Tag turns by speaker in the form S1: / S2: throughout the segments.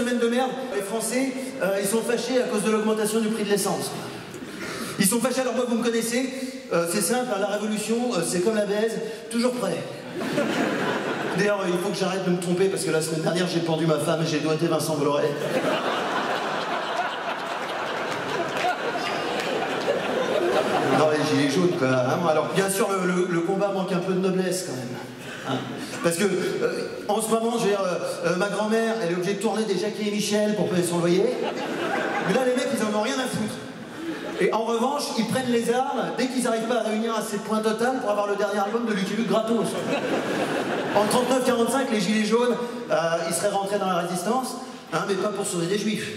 S1: semaine de merde, les Français, ils sont fâchés à cause de l'augmentation du prix de l'essence. Ils sont fâchés, alors moi vous me connaissez, c'est simple, hein, la révolution, c'est comme la baise, toujours prêt. D'ailleurs, il faut que j'arrête de me tromper parce que la semaine dernière j'ai pendu ma femme et j'ai doigté Vincent Bolloré. Non, les gilets jaunes, quoi. Hein, alors, bien sûr, le combat manque un peu de noblesse, quand même. Hein. Parce que, en ce moment, je veux dire, ma grand-mère, elle est obligée de tourner des Jackie et Michel pour payer son loyer. Mais là, les mecs, ils en ont rien à foutre. Et en revanche, ils prennent les armes dès qu'ils n'arrivent pas à réunir assez de points total pour avoir le dernier album de Lucky Luke gratos. En 39-45, les gilets jaunes, ils seraient rentrés dans la résistance, hein, mais pas pour sauver des juifs.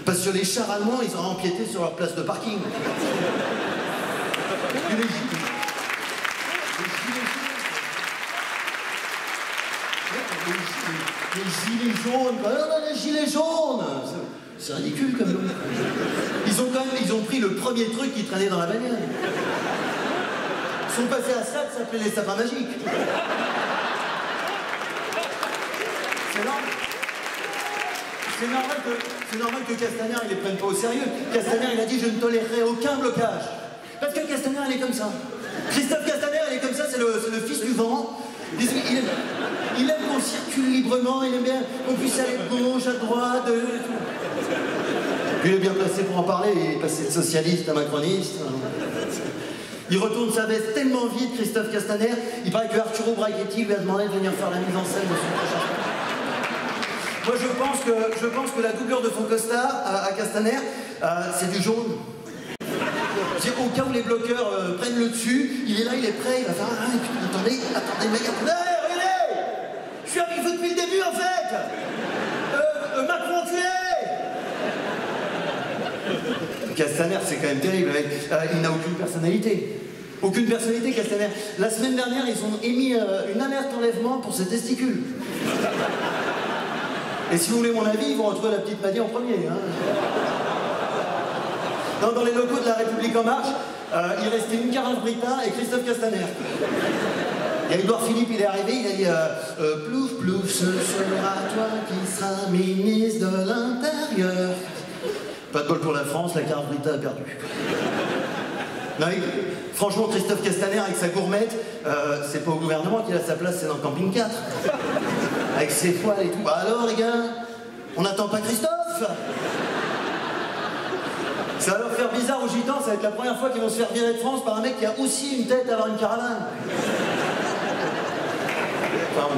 S1: Parce que les chars allemands, ils auraient empiété sur leur place de parking. Et les gilets jaunes, les gilets jaunes, c'est ridicule comme nom. Ils ont pris le premier truc qui traînait dans la bagnole. Ils sont passés à ça, ça s'appelait les sapins magiques. C'est normal que Castaner, il les prenne pas au sérieux. Castaner, il a dit, je ne tolérerai aucun blocage. Parce que Castaner, il est comme ça. Christophe Castaner, il est comme ça, c'est le fils du vent. Il aime qu'on circule librement, il aime bien qu'on puisse aller de gauche, à droite. Puis il est bien placé pour en parler, il est passé de socialiste à macroniste. Il retourne sa veste tellement vite, Christophe Castaner, il paraît que Arturo Brachetti lui a demandé de venir faire la mise en scène de son prochain. Moi je pense que la doublure de son costard à Castaner, c'est du jaune. Au cas où les bloqueurs prennent le dessus, il est là, il est prêt, il va faire attendez, mec, regardez, je suis avec vous depuis le début en fait. Macron enculé. Castaner, c'est quand même terrible, mec. Il n'a aucune personnalité. Aucune personnalité, Castaner. La semaine dernière, ils ont émis une alerte enlèvement pour ses testicules. Et si vous voulez mon avis, ils vont retrouver la petite Maddy en premier. Hein. Non, dans les locaux de la République En Marche, il restait une Carafe Brita et Christophe Castaner. Et Édouard Philippe, il est arrivé, il a dit plouf, plouf, ce sera toi qui seras ministre de l'Intérieur. Pas de bol pour la France, la Carafe Brita a perdu. Non, franchement, Christophe Castaner, avec sa gourmette, c'est pas au gouvernement qu'il a sa place, c'est dans le camping 4. Avec ses poils et tout. Bah alors, les gars, on n'attend pas Christophe? Ça va leur faire bizarre aux gitans, ça va être la première fois qu'ils vont se faire virer de France par un mec qui a aussi une tête à avoir une caravane. Enfin,